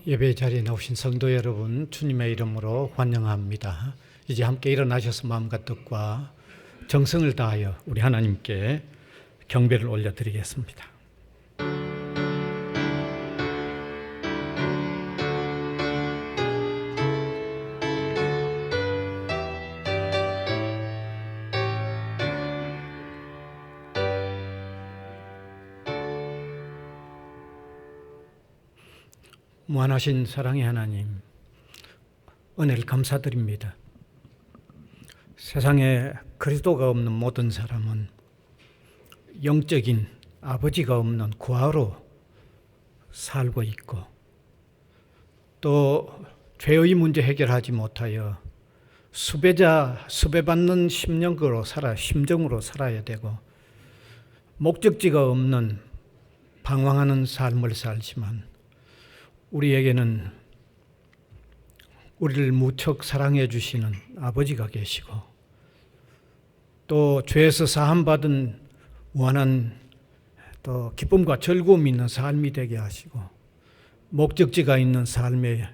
예배 자리에 나오신 성도 여러분, 주님의 이름으로 환영합니다. 이제 함께 일어나셔서 마음과 뜻과 정성을 다하여 우리 하나님께 경배를 올려드리겠습니다. 무한하신 사랑의 하나님, 은혜를 감사드립니다. 세상에 그리스도가 없는 모든 사람은 영적인 아버지가 없는 고아로 살고 있고, 또 죄의 문제 해결하지 못하여 수배받는 심령으로 심정으로 살아야 되고, 목적지가 없는 방황하는 삶을 살지만 우리에게는 우리를 무척 사랑해 주시는 아버지가 계시고, 또 죄에서 사함받은 무한한 또 기쁨과 즐거움이 있는 삶이 되게 하시고, 목적지가 있는 삶의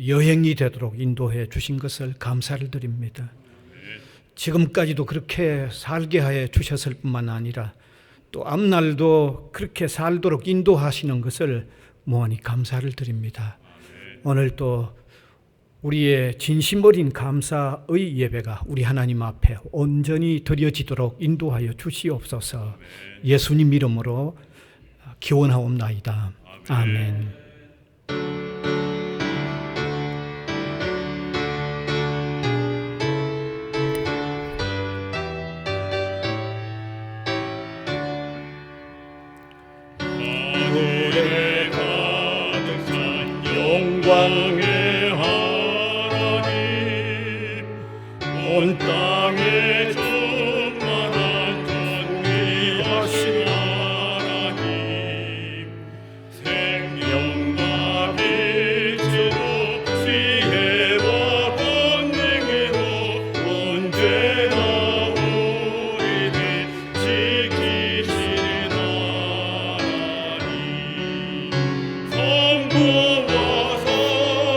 여행이 되도록 인도해 주신 것을 감사를 드립니다. 지금까지도 그렇게 살게 하여 주셨을 뿐만 아니라 또 앞날도 그렇게 살도록 인도하시는 것을 무한히 감사를 드립니다. 오늘 또 우리의 진심 어린 감사의 예배가 우리 하나님 앞에 온전히 드려지도록 인도하여 주시옵소서. 예수님 이름으로 기원하옵나이다. 아멘. 영광의 하나님, 온 땅에 충만한 존귀하신 하나님, 생명과 빛으로 지혜와 권능으로 언제나 우리를 지키시는 하나님, 성부와 성자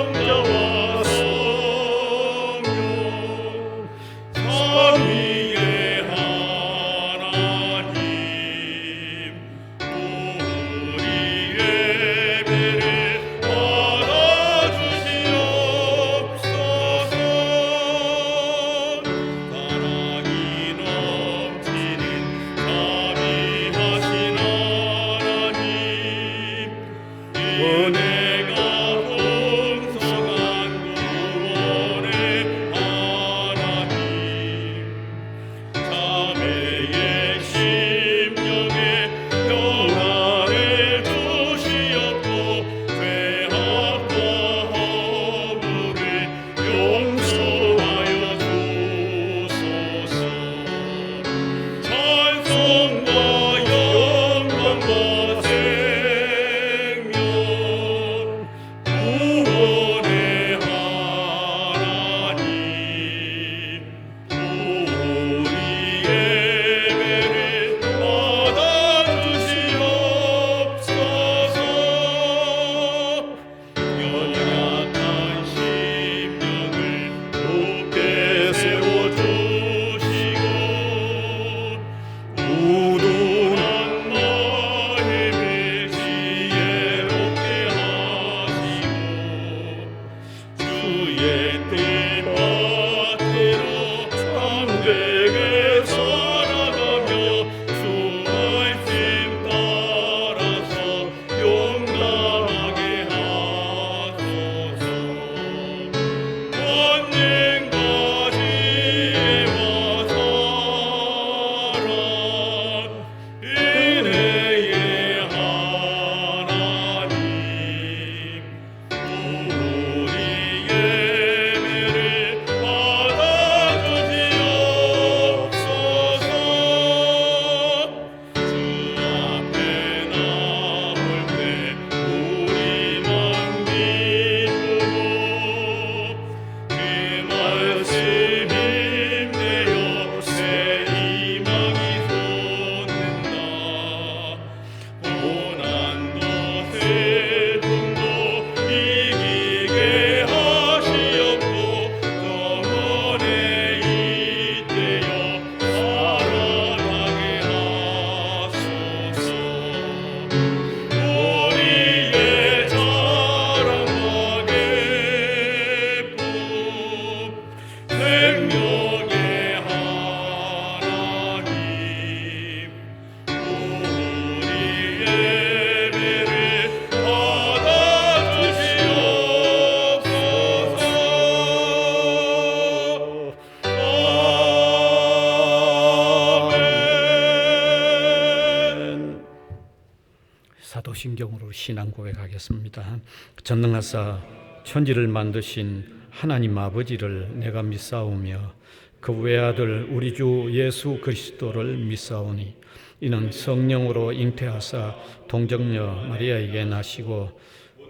사도신경으로 신앙 고백하겠습니다. 전능하사 천지를 만드신 하나님 아버지를 내가 믿사오며 그 외아들 우리 주 예수 그리스도를 믿사오니 이는 성령으로 잉태하사 동정녀 마리아에게 나시고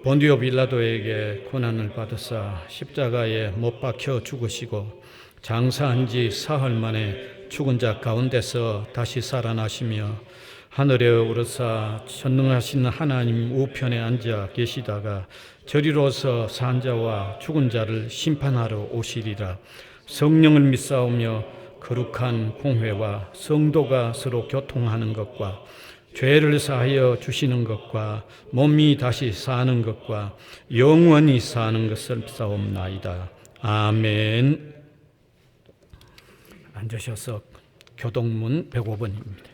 본디오 빌라도에게 고난을 받으사 십자가에 못 박혀 죽으시고 장사한 지 사흘 만에 죽은 자 가운데서 다시 살아나시며 하늘에 오르사 전능하신 하나님 우편에 앉아 계시다가 저리로서 산 자와 죽은 자를 심판하러 오시리라. 성령을 믿사오며 거룩한 공회와 성도가 서로 교통하는 것과 죄를 사하여 주시는 것과 몸이 다시 사는 것과 영원히 사는 것을 믿사옵나이다. 아멘. 앉으셔서 교동문 105번입니다.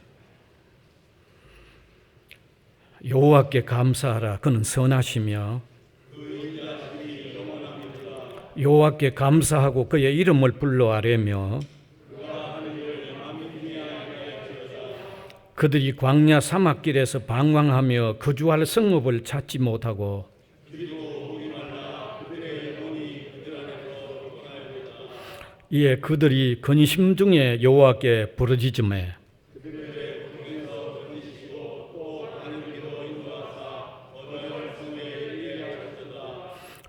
여호와께 감사하라. 그는 선하시며 여호와께 감사하고 그의 이름을 불러 아뢰며 그들이 광야 사막길에서 방황하며 거주할 성읍을 찾지 못하고 이에 그들이 근심 중에 여호와께 부르짖음에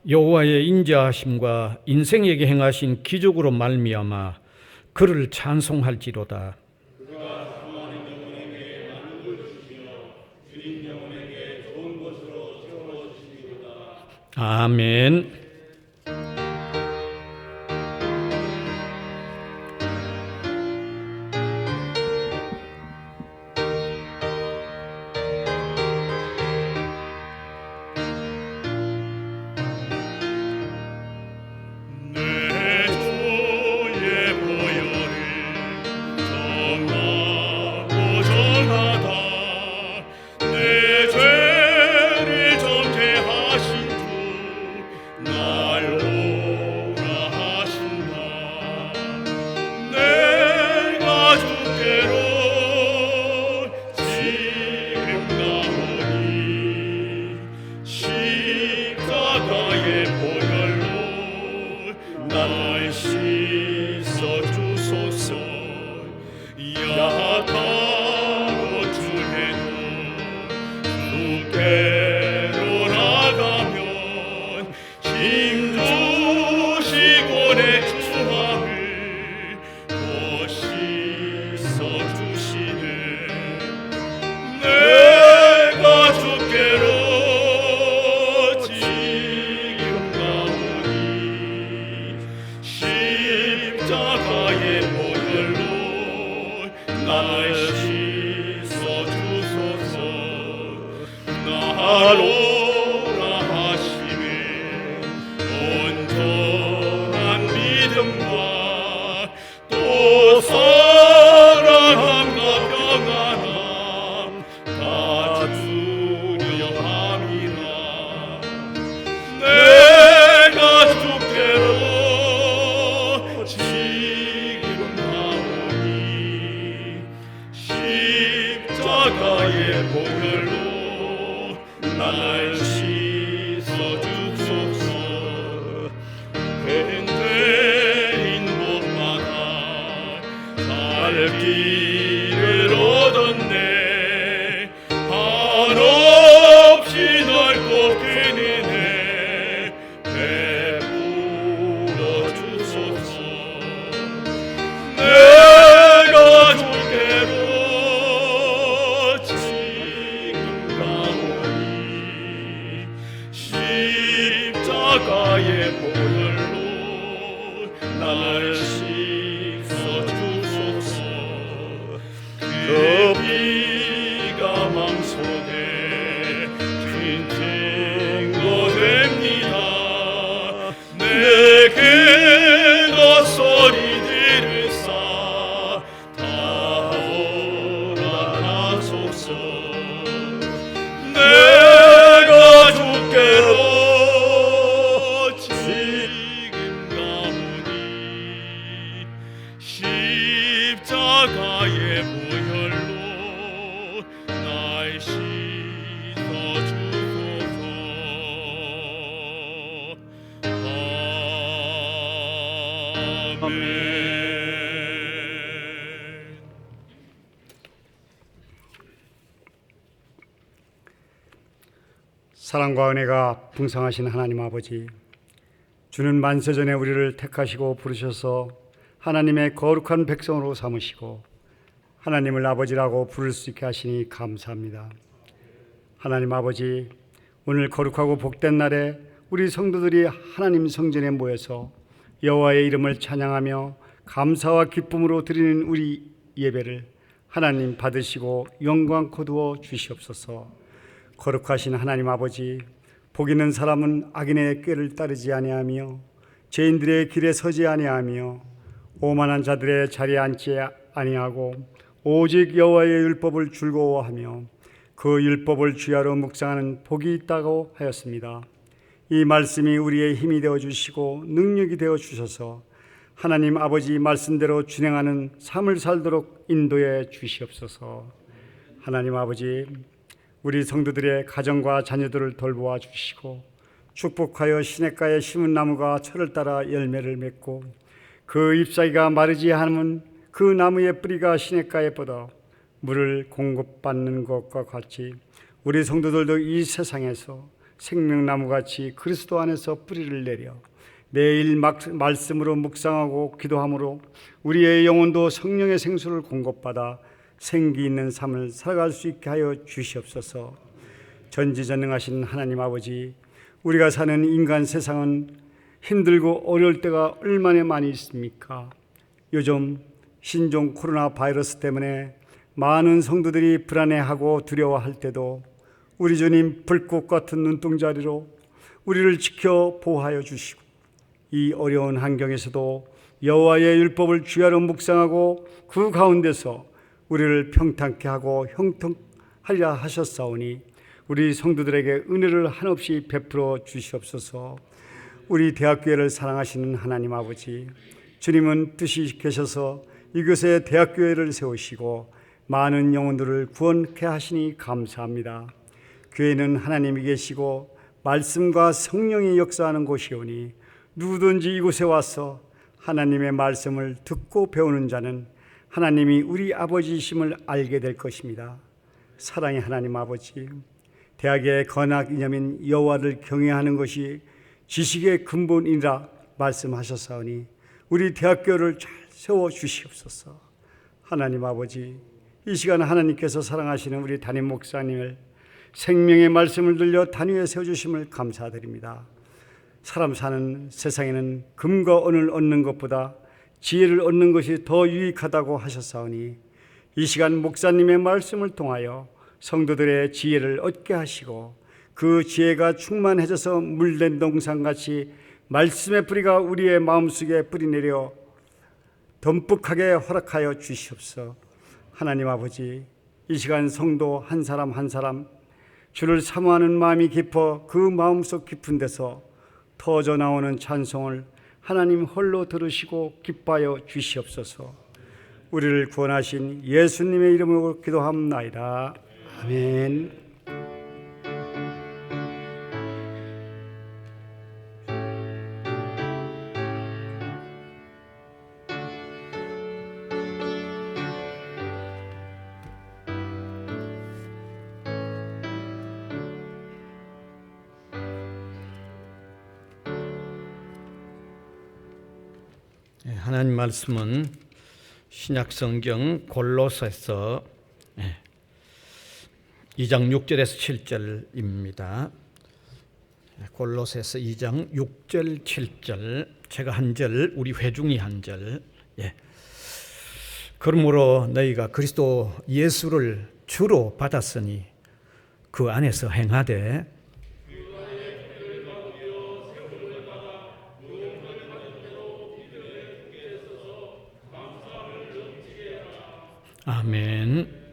여호와의 인자하심과 인생에게 행하신 기적으로 말미암아 그를 찬송할지로다. 아멘. 내 주의 보혈을 정하고 전하다. 내 죄를 정케 하신 주 날 오라 하신다. 내가 주께로 지금 가오니 십자가의 보혈로 날 씻어 주소서. 약하고 주해도 주께로 나가면 힘 주시고 내 주함을 또 씻어 주시네. 내가 주께로 지금 가오니 십자가의 보혈로 날 씻어 주소서. 날 오라 하심에 온전한 믿음과 또 사랑함과 평안함 다 주려 함이라. 내가 주께로 지금 나오니 십자가의 보혈로 날 씻어 주소서. 그대인 복받아 살 길을 얻었네. 한없이 넓고 큰 은혜 베풀어 주소서. 내가 주께로 지금 가오니 십자가의 보혈로 날 씻어 주소서. 그 피가 망소돼 큰 증거 됩니다. 내게 너 소리 들으사 다 오라가소서. 내가 주께로 지금 가오니 십자가의 보혈로 날 씻어 아멘. 사랑과 은혜가 풍성하신 하나님 아버지, 주는 만세전에 우리를 택하시고 부르셔서 하나님의 거룩한 백성으로 삼으시고 하나님을 아버지라고 부를 수 있게 하시니 감사합니다. 하나님 아버지, 오늘 거룩하고 복된 날에 우리 성도들이 하나님 성전에 모여서 여호와의 이름을 찬양하며 감사와 기쁨으로 드리는 우리 예배를 하나님 받으시고 영광 거두어 주시옵소서. 거룩하신 하나님 아버지, 복 있는 사람은 악인의 꾀를 따르지 아니하며 죄인들의 길에 서지 아니하며 오만한 자들의 자리에 앉지 아니하고 오직 여호와의 율법을 즐거워하며 그 율법을 주야로 묵상하는 복이 있다고 하였습니다. 이 말씀이 우리의 힘이 되어 주시고 능력이 되어 주셔서 하나님 아버지 말씀대로 준행하는 삶을 살도록 인도해 주시옵소서. 하나님 아버지, 우리 성도들의 가정과 자녀들을 돌보아 주시고 축복하여 시냇가에 심은 나무가 철을 따라 열매를 맺고 그 잎사귀가 마르지 않으면 그 나무의 뿌리가 시냇가에 뻗어 물을 공급받는 것과 같이 우리 성도들도 이 세상에서 생명나무같이 그리스도 안에서 뿌리를 내려 매일 말씀으로 묵상하고 기도함으로 우리의 영혼도 성령의 생수를 공급받아 생기 있는 삶을 살아갈 수 있게 하여 주시옵소서. 전지전능하신 하나님 아버지, 우리가 사는 인간 세상은 힘들고 어려울 때가 얼마나 많이 있습니까? 요즘 신종 코로나 바이러스 때문에 많은 성도들이 불안해하고 두려워할 때도 우리 주님 불꽃 같은 눈동자리로 우리를 지켜 보호하여 주시고 이 어려운 환경에서도 여호와의 율법을 주야로 묵상하고 그 가운데서 우리를 평탄케 하고 형통하리라 하셨사오니 우리 성도들에게 은혜를 한없이 베풀어 주시옵소서. 우리 대학교회를 사랑하시는 하나님 아버지, 주님은 뜻이 계셔서 이곳에 대학교회를 세우시고 많은 영혼들을 구원케 하시니 감사합니다. 교회는 하나님이 계시고 말씀과 성령이 역사하는 곳이오니 누구든지 이곳에 와서 하나님의 말씀을 듣고 배우는 자는 하나님이 우리 아버지이심을 알게 될 것입니다. 사랑의 하나님 아버지, 대학의 건학 이념인 여호와를 경외하는 것이 지식의 근본이라 말씀하셨사오니 우리 대학교를 잘 세워 주시옵소서. 하나님 아버지, 이 시간 하나님께서 사랑하시는 우리 담임 목사님을 생명의 말씀을 들려 단위에 세워주심을 감사드립니다. 사람 사는 세상에는 금과 은을 얻는 것보다 지혜를 얻는 것이 더 유익하다고 하셨사오니 이 시간 목사님의 말씀을 통하여 성도들의 지혜를 얻게 하시고 그 지혜가 충만해져서 물된 동산같이 말씀의 뿌리가 우리의 마음속에 뿌리내려 덤뿍하게 허락하여 주시옵소서. 하나님 아버지, 이 시간 성도 한 사람 한 사람 주를 사모하는 마음이 깊어 그 마음속 깊은 데서 터져 나오는 찬송을 하나님 홀로 들으시고 기뻐하여 주시옵소서. 우리를 구원하신 예수님의 이름으로 기도합나이다. 아멘. 하나님 말씀은 신약성경 골로새서 2장 6절에서 7절입니다. 골로새서 2장 6절 7절, 제가 한 절, 우리 회중이 한 절. 그러므로 너희가 그리스도 예수를 주로 받았으니 그 안에서 행하되 아멘.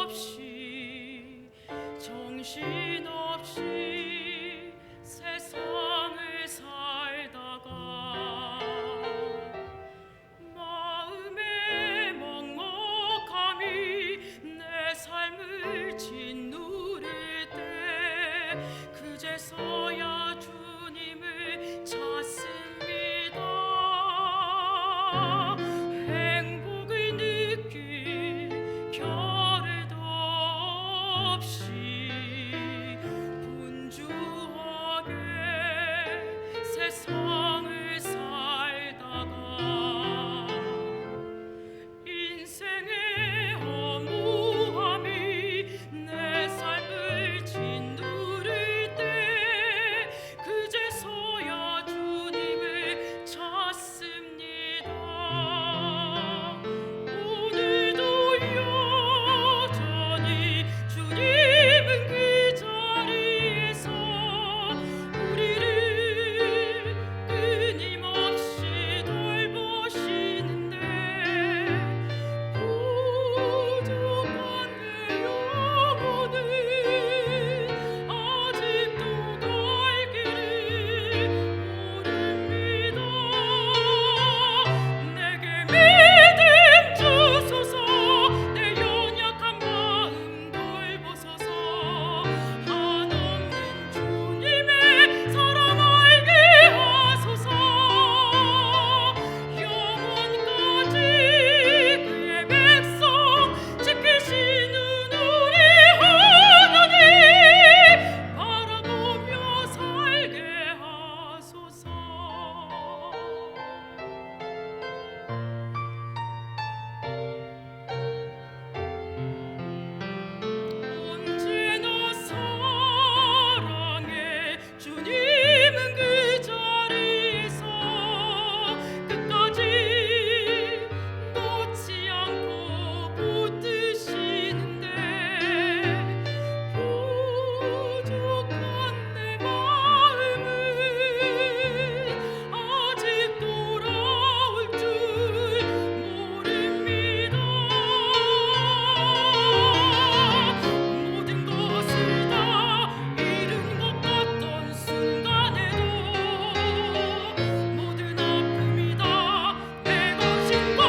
없이 정신없이 세상을 살다가 마음의 먹먹함이 내 삶을 짓누를 때 그제서야 주님을 찾습니다. 행복을 느낄 겨를도 없이 분주하게 세상을 살다가 인생의 허무함이 내 삶을 짓누를 때 그제서야 주님을 찾습니다. 오늘도 여전히 주님은 그 자리에서 우리를 끊임없이 돌보시는데 부족한 내 영혼은 아직도 갈 길을 모릅니다. 내게 믿음 주소서. 내 연약한 마음 돌보소서. 한없는 주님의 사랑 알게 하소서. 영원까지 그의 백성 지키시는 우리 하나님 바라보며 살게 하소서. 언제나 사랑해 주님은 그 자리에서 끝까지 놓지 않고 붙드시는데 부족한 내 마음은 아직 돌아올 줄 모릅니다. 모든 것을 다 잃은 것 같던 순간에도 모든 아픔이 다 내 것인 것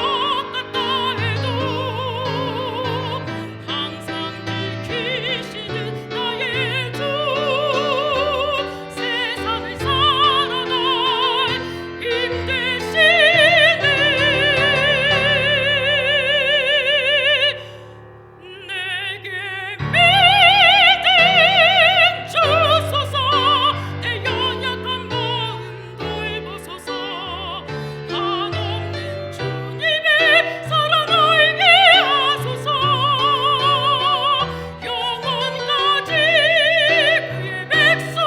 같다 해도 항상 지키시는 나의 주 세상을 살아갈 힘 되시네. 내게 믿음 주소서. 내 연약한 마음 돌보소서. 한없는 주님의 사랑 알게 하소서. 영원까지 그의 백성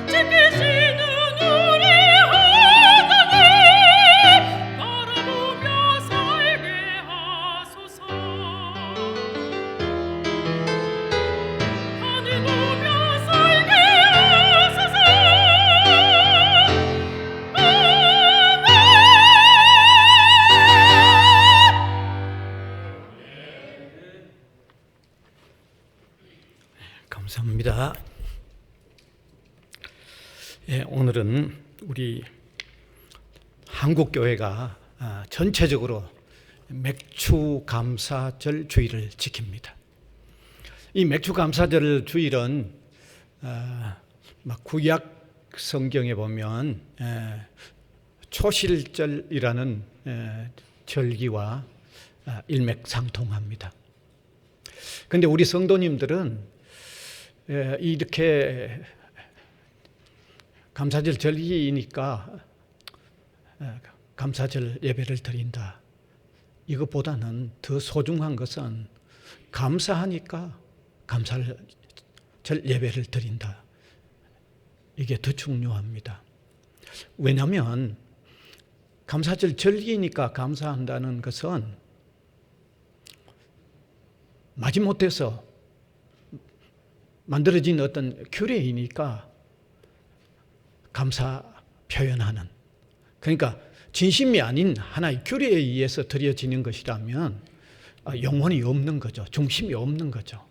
지키시는 우리 하나님 바라보며 살게 하소서. 하늘 보며 살게 하소서. 감사합니다. 예, 오늘은 우리 한국 교회가 전체적으로 맥주 감사절 주일을 지킵니다. 이 맥주 감사절 주일은 막 구약 성경에 보면 초실절이라는 절기와 일맥상통합니다. 그런데 우리 성도님들은 이렇게 감사절 절기이니까 감사절 예배를 드린다. 이것보다는 더 소중한 것은 감사하니까 감사절 예배를 드린다. 이게 더 중요합니다. 왜냐하면 감사절 절기니까 감사한다는 것은 마지못해서 만들어진 어떤 규례이니까 감사 표현하는, 그러니까 진심이 아닌 하나의 규례에 의해서 드려지는 것이라면 영혼이 없는 거죠. 중심이 없는 거죠.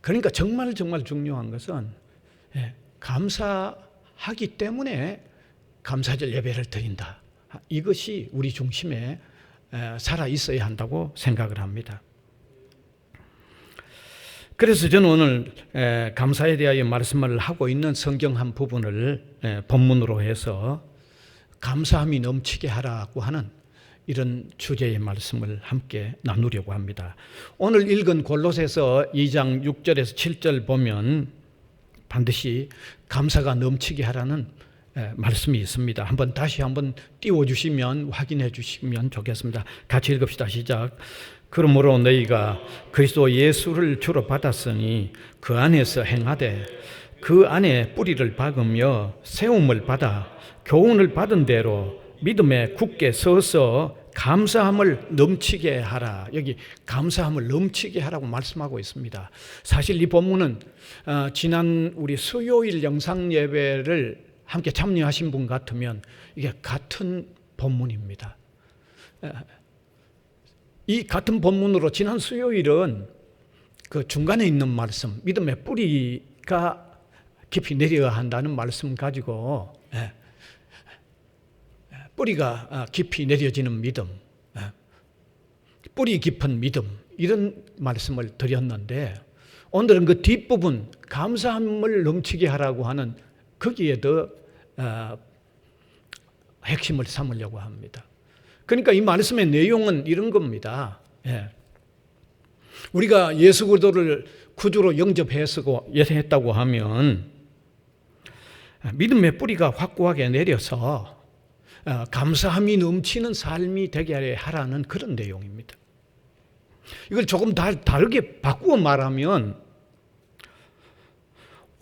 그러니까 정말 중요한 것은 감사하기 때문에 감사절 예배를 드린다. 이것이 우리 중심에 살아 있어야 한다고 생각을 합니다. 그래서 저는 오늘 감사에 대하여 말씀을 하고 있는 성경 한 부분을 본문으로 해서 감사함이 넘치게 하라고 하는 이런 주제의 말씀을 함께 나누려고 합니다. 오늘 읽은 골로새서 2장 6절에서 7절 보면 반드시 감사가 넘치게 하라는 말씀이 있습니다. 다시 한번 띄워주시면 확인해 주시면 좋겠습니다. 같이 읽읍시다. 시작. 그러므로 너희가 그리스도 예수를 주로 받았으니 그 안에서 행하되 그 안에 뿌리를 박으며 세움을 받아 교훈을 받은 대로 믿음에 굳게 서서 감사함을 넘치게 하라. 여기 감사함을 넘치게 하라고 말씀하고 있습니다. 사실 이 본문은 지난 우리 수요일 영상 예배를 함께 참여하신 분 같으면 이게 같은 본문입니다. 이 같은 본문으로 지난 수요일은 그 중간에 있는 말씀, 믿음의 뿌리가 깊이 내려야 한다는 말씀 가지고 뿌리가 깊이 내려지는 믿음, 뿌리 깊은 믿음 이런 말씀을 드렸는데 오늘은 그 뒷부분 감사함을 넘치게 하라고 하는 거기에 더 핵심을 삼으려고 합니다. 그러니까 이 말씀의 내용은 이런 겁니다. 우리가 예수 그리스도를 구주로 영접했다고 하면 믿음의 뿌리가 확고하게 내려서 감사함이 넘치는 삶이 되게 하라는 그런 내용입니다. 이걸 조금 다르게 바꾸어 말하면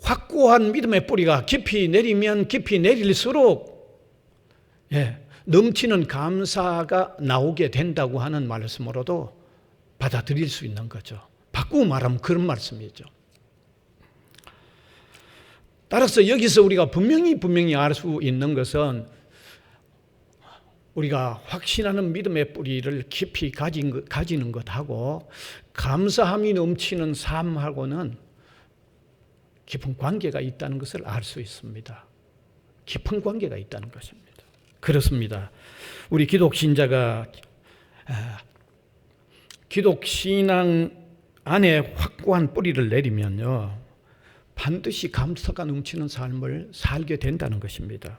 확고한 믿음의 뿌리가 깊이 내리면 깊이 내릴수록 넘치는 감사가 나오게 된다고 하는 말씀으로도 받아들일 수 있는 거죠. 바꾸어 말하면 그런 말씀이죠. 따라서 여기서 우리가 분명히 알 수 있는 것은 우리가 확신하는 믿음의 뿌리를 깊이 가지는 것하고 감사함이 넘치는 삶하고는 깊은 관계가 있다는 것을 알 수 있습니다. 깊은 관계가 있다는 것입니다. 그렇습니다. 우리 기독신자가 기독신앙 안에 확고한 뿌리를 내리면요 반드시 감사가 넘치는 삶을 살게 된다는 것입니다.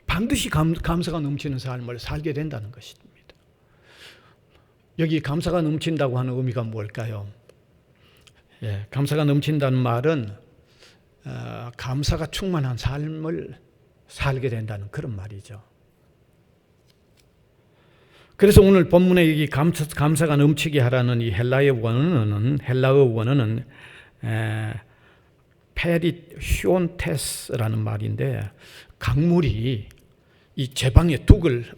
반드시 감사가 넘치는 삶을 살게 된다는 것입니다. 여기 감사가 넘친다고 하는 의미가 뭘까요? 감사가 넘친다는 말은 감사가 충만한 삶을 살게 된다는 그런 말이죠. 그래서 오늘 본문에 여기 감사가 넘치게 하라는 이 헬라어 원어는 페리히온테스라는 말인데 강물이 이 제방의 둑을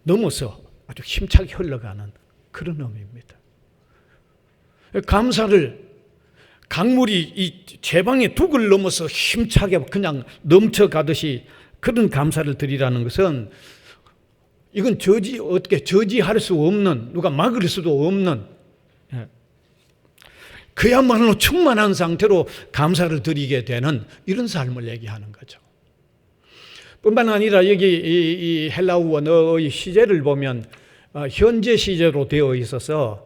넘어서 아주 힘차게 흘러가는 그런 의미입니다. 감사를 강물이 이 제방의 둑을 넘어서 힘차게 그냥 넘쳐가듯이 그런 감사를 드리라는 것은 이건 어떻게 저지할 수 없는, 누가 막을 수도 없는 그야말로 충만한 상태로 감사를 드리게 되는 이런 삶을 얘기하는 거죠. 뿐만 아니라 여기 이 헬라어 원어의 시제를 보면 현재 시제로 되어 있어서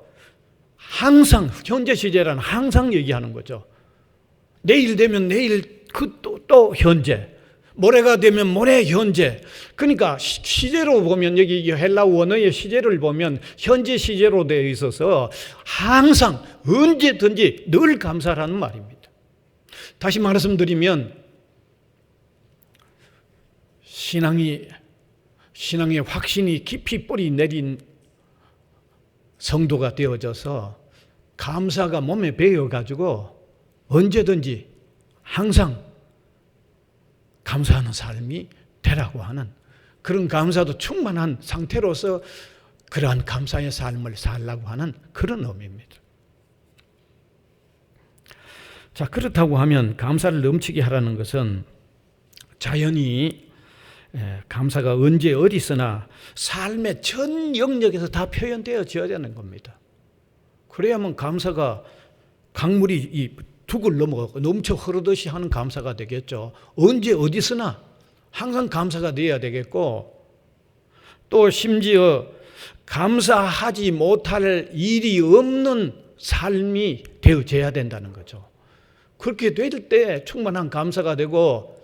항상 현재 시제란 항상 얘기하는 거죠. 내일 되면 내일 또 현재, 모레가 되면 모레 현재. 그러니까 시제로 보면 여기 헬라어 원어의 시제를 보면 현재 시제로 되어 있어서 항상 언제든지 늘 감사라는 말입니다. 다시 말씀드리면 신앙의 확신이 깊이 뿌리 내린 성도가 되어져서 감사가 몸에 배어가지고 언제든지 항상 감사하는 삶이 되라고 하는 그런 감사도 충만한 상태로서 그러한 감사의 삶을 살라고 하는 그런 의미입니다. 자, 그렇다고 하면 감사를 넘치게 하라는 것은 자연히 감사가 언제 어디서나 삶의 전 영역에서 다 표현되어져야 되는 겁니다. 그래야만 감사가 강물이 이 둑을 넘어가고 넘쳐 흐르듯이 하는 감사가 되겠죠. 언제 어디서나 항상 감사가 되어야 되겠고, 또 심지어 감사하지 못할 일이 없는 삶이 되어져야 된다는 거죠. 그렇게 될 때 충만한 감사가 되고,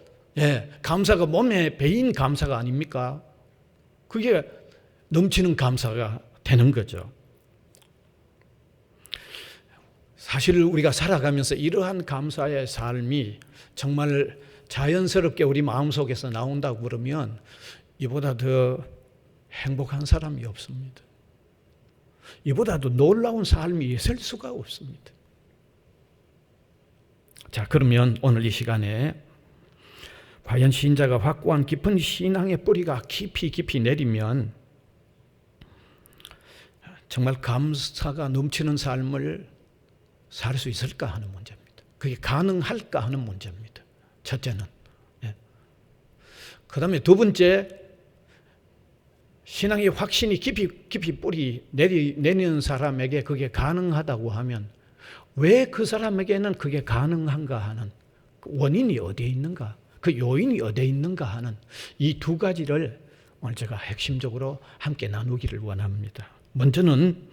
감사가 몸에 배인 감사가 아닙니까? 그게 넘치는 감사가 되는 거죠. 사실 우리가 살아가면서 이러한 감사의 삶이 정말 자연스럽게 우리 마음속에서 나온다고 그러면 이보다 더 행복한 사람이 없습니다. 이보다도 놀라운 삶이 있을 수가 없습니다. 자, 그러면 오늘 이 시간에 과연 신자가 확고한 깊은 신앙의 뿌리가 깊이 내리면 정말 감사가 넘치는 삶을 살 수 있을까 하는 문제입니다. 그게 가능할까 하는 문제입니다. 첫째는. 그 다음에 두 번째, 신앙의 확신이 깊이 뿌리 내리는 사람에게 그게 가능하다고 하면 왜 그 사람에게는 그게 가능한가 하는 원인이 어디에 있는가, 그 요인이 어디에 있는가 하는 이 두 가지를 오늘 제가 핵심적으로 함께 나누기를 원합니다. 먼저는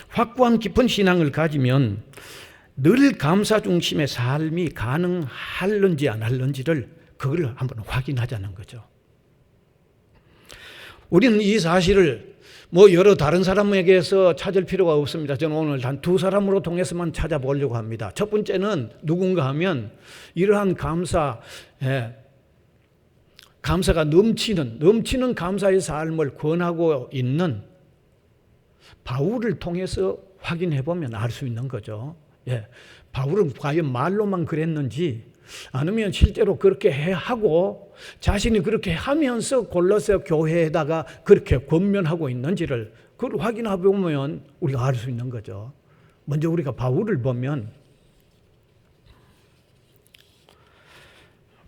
확고한 깊은 신앙을 가지면 늘 감사 중심의 삶이 가능할는지 안 할는지를 그걸 한번 확인하자는 거죠. 우리는 이 사실을 여러 다른 사람에게서 찾을 필요가 없습니다. 저는 오늘 단 두 사람으로 통해서만 찾아보려고 합니다. 첫 번째는 누군가 하면 이러한 감사가 넘치는 감사의 삶을 권하고 있는 바울을 통해서 확인해 보면 알 수 있는 거죠. 바울은 과연 말로만 그랬는지 아니면 실제로 그렇게 하고 자신이 그렇게 하면서 골로새 교회에다가 그렇게 권면하고 있는지를 그걸 확인해 보면 우리가 알 수 있는 거죠. 먼저 우리가 바울을 보면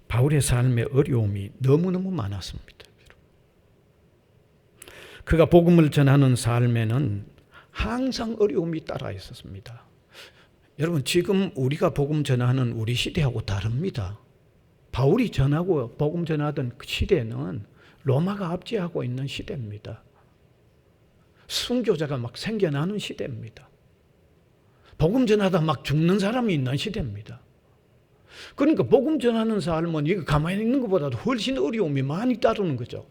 바울의 삶의 어려움이 너무너무 많았습니다. 그가 복음을 전하는 삶에는 항상 어려움이 따라 있었습니다. 여러분, 지금 우리가 복음 전하는 우리 시대하고 다릅니다. 바울이 전하고 복음 전하던 그 시대는 로마가 압제하고 있는 시대입니다. 순교자가 막 생겨나는 시대입니다. 복음 전하다 막 죽는 사람이 있는 시대입니다. 그러니까 복음 전하는 삶은 이거 가만히 있는 것보다도 훨씬 어려움이 많이 따르는 거죠.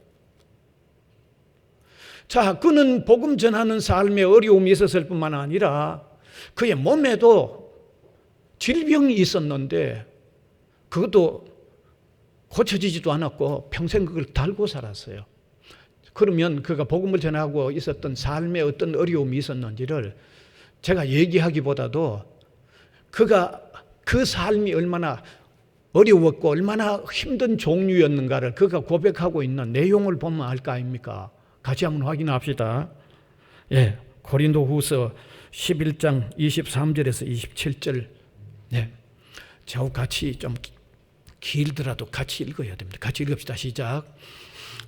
자, 그는 복음 전하는 삶에 어려움이 있었을 뿐만 아니라 그의 몸에도 질병이 있었는데 그것도 고쳐지지도 않았고 평생 그걸 달고 살았어요. 그러면 그가 복음을 전하고 있었던 삶에 어떤 어려움이 있었는지를 제가 얘기하기보다도 그가 그 삶이 얼마나 어려웠고 얼마나 힘든 종류였는가를 그가 고백하고 있는 내용을 보면 알 거 아닙니까? 같이 한번 확인합시다. 고린도후서 11장 23절에서 27절. 저하고 같이 좀 길더라도 같이 읽어야 됩니다. 같이 읽읍시다. 시작.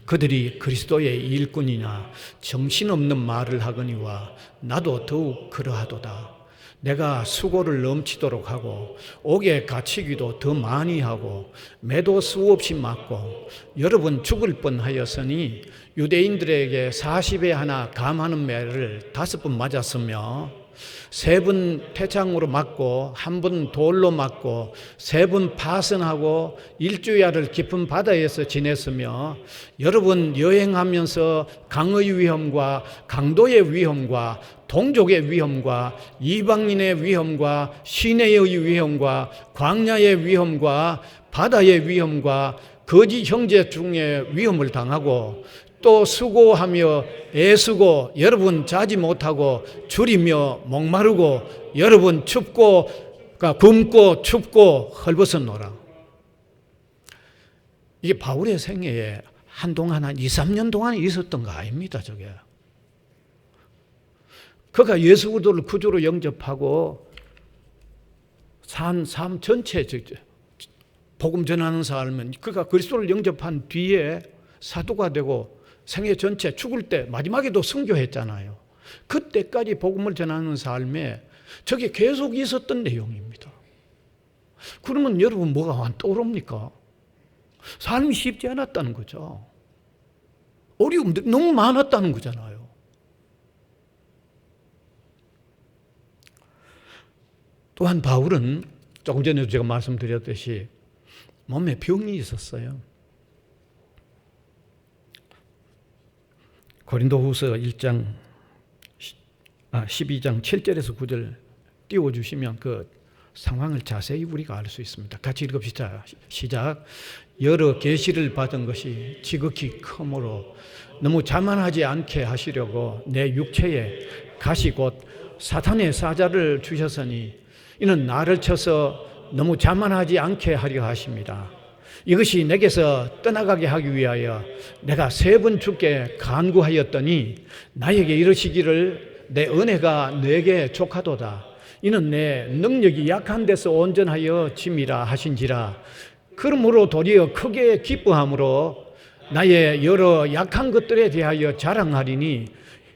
그들이 그리스도의 일꾼이나 정신없는 말을 하거니와 나도 더욱 그러하도다. 내가 수고를 넘치도록 하고 옥에 갇히기도 더 많이 하고 매도 수없이 맞고 여러 번 죽을 뻔하였으니 유대인들에게 40에 하나 감하는 매를 5번 맞았으며 3번 태창으로 맞고 1번 돌로 맞고 3번 파선하고 일주야를 깊은 바다에서 지냈으며 여러 번 여행하면서 강의 위험과 강도의 위험과 동족의 위험과 이방인의 위험과 시내의 위험과 광야의 위험과 바다의 위험과 거짓 형제 중에 위험을 당하고 또 수고하며 애쓰고 여러 번 자지 못하고 줄이며 목마르고 여러 번 굶고 춥고 헐벗었노라. 이게 바울의 생애에 한동안 한 2, 3년 동안 있었던 거 아닙니다. 저게. 그가 예수 그리스도를 구주로 영접하고 산 삶 전체 복음 전하는 삶은 그가 그리스도를 영접한 뒤에 사도가 되고 생애 전체 죽을 때 마지막에도 선교했잖아요. 그때까지 복음을 전하는 삶에 저게 계속 있었던 내용입니다. 그러면 여러분 뭐가 떠오릅니까? 삶이 쉽지 않았다는 거죠. 어려움들이 너무 많았다는 거잖아요. 또한 바울은 조금 전에도 제가 말씀드렸듯이 몸에 병이 있었어요. 고린도후서 12장 7절에서 9절 띄워주시면 그 상황을 자세히 우리가 알 수 있습니다. 같이 읽읍시다. 시작. 여러 계시를 받은 것이 지극히 크므로 너무 자만하지 않게 하시려고 내 육체에 가시 곧 사탄의 사자를 주셨으니 이는 나를 쳐서 너무 자만하지 않게 하려 하십니다. 이것이 내게서 떠나가게 하기 위하여 내가 3번 주께 간구하였더니 나에게 이르시기를 내 은혜가 내게 족하도다. 이는 내 능력이 약한 데서 온전하여 짐이라 하신지라. 그러므로 도리어 크게 기뻐함으로 나의 여러 약한 것들에 대하여 자랑하리니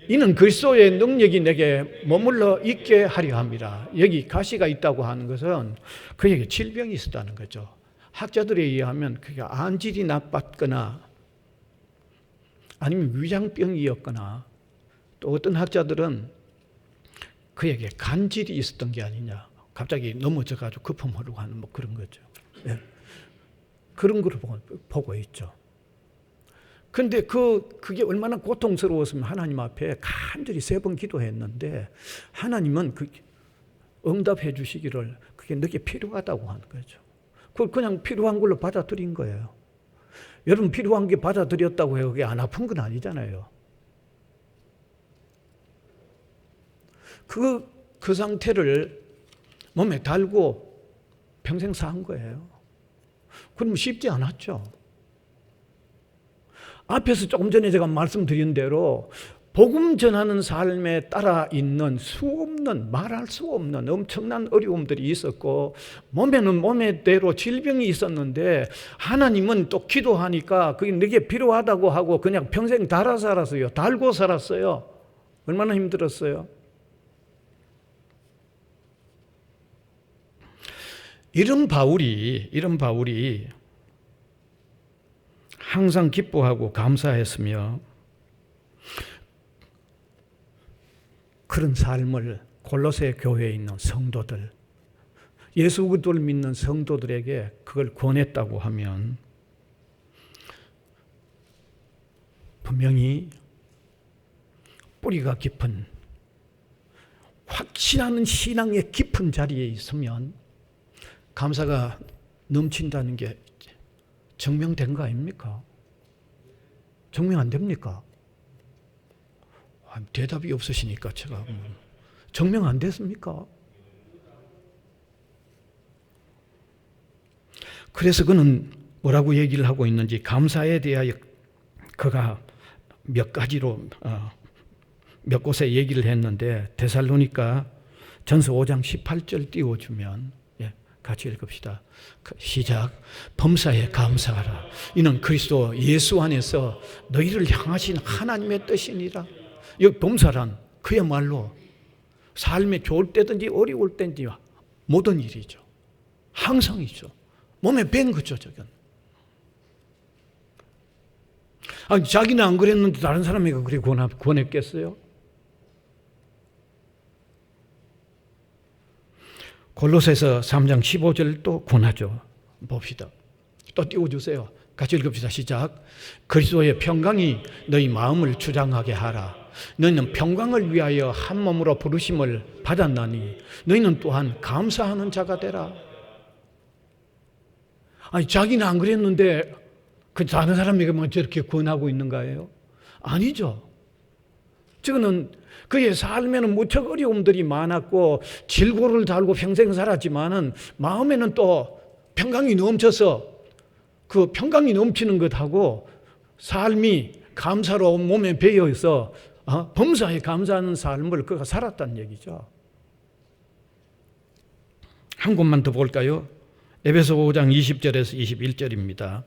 이는 그리스도의 능력이 내게 머물러 있게 하려 합니다. 여기 가시가 있다고 하는 것은 그에게 질병이 있었다는 거죠. 학자들에 의하면 그게 안질이 나빴거나 아니면 위장병이었거나 또 어떤 학자들은 그에게 간질이 있었던 게 아니냐. 갑자기 넘어져가지고 거품하려고 하는 뭐 그런 거죠. 예. 그런 걸 보고 있죠. 근데 그게 얼마나 고통스러웠으면 하나님 앞에 간절히 3번 기도했는데 하나님은 응답해 주시기를 그게 너게 필요하다고 하는 거죠. 그걸 그냥 필요한 걸로 받아들인 거예요. 여러분 필요한 게 받아들였다고 해요. 그게 안 아픈 건 아니잖아요. 그 상태를 몸에 달고 평생 산 거예요. 그럼 쉽지 않았죠. 앞에서 조금 전에 제가 말씀드린 대로 복음 전하는 삶에 따라 있는 수없는 말할 수 없는 엄청난 어려움들이 있었고 몸에는 몸의대로 질병이 있었는데 하나님은 또 기도하니까 그게 내게 필요하다고 하고 그냥 평생 달아 살았어요. 달고 살았어요. 얼마나 힘들었어요. 이런 바울이 항상 기뻐하고 감사했으며 그런 삶을 골로새 교회에 있는 성도들, 예수 그리스도를 믿는 성도들에게 그걸 권했다고 하면 분명히 뿌리가 깊은 확신하는 신앙의 깊은 자리에 있으면 감사가 넘친다는 게 증명된 거 아닙니까? 증명 안 됩니까? 대답이 없으시니까 제가 증명 안 됐습니까? 그래서 그는 뭐라고 얘기를 하고 있는지 감사에 대하여 그가 몇 가지로 몇 곳에 얘기를 했는데 데살로니가 전서 5장 18절 띄워주면 같이 읽읍시다. 시작. 범사에 감사하라. 이는 그리스도 예수 안에서 너희를 향하신 하나님의 뜻이니라. 여기 범사란 그야말로 삶에 좋을 때든지 어려울 때든지 모든 일이죠. 항상이죠. 몸에 밴 거죠. 저건. 아니, 자기는 안 그랬는데 다른 사람에게 그렇게 권했겠어요? 골로새서 3장 15절 또 권하죠. 봅시다. 또 띄워주세요. 같이 읽읍시다. 시작. 그리스도의 평강이 너희 마음을 주장하게 하라. 너희는 평강을 위하여 한 몸으로 부르심을 받았나니 너희는 또한 감사하는 자가 되라. 아니 자기는 안 그랬는데 그 다른 사람에게만 저렇게 권하고 있는 거예요? 아니죠. 저거는 그의 삶에는 무척 어려움들이 많았고 질고를 달고 평생 살았지만은 마음에는 또 평강이 넘쳐서 그 평강이 넘치는 것하고 삶이 감사로 몸에 배어서 범사에 감사하는 삶을 그가 살았다는 얘기죠. 한 곳만 더 볼까요? 에베소 5장 20절에서 21절입니다.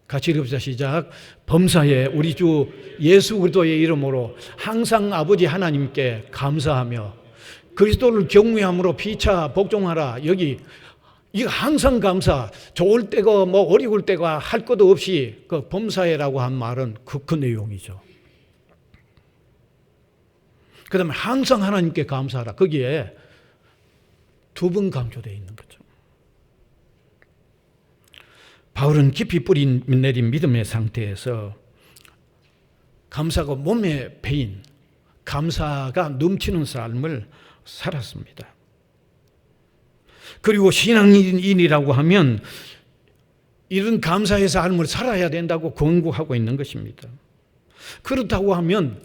같이 읽읍시다. 시작. 범사에 우리 주 예수 그리스도의 이름으로 항상 아버지 하나님께 감사하며 그리스도를 경외함으로 피차 복종하라. 여기 이거 항상 감사, 좋을 때가 뭐 어려울 때가 할 것도 없이 그 범사에라고 한 말은 그 내용이죠. 그 다음에 항상 하나님께 감사하라. 거기에 두 번 강조되어 있는 거죠. 바울은 깊이 뿌리 내린 믿음의 상태에서 감사가 몸에 배인 감사가 넘치는 삶을 살았습니다. 그리고 신앙인이라고 하면 이런 감사의 삶을 살아야 된다고 권고하고 있는 것입니다. 그렇다고 하면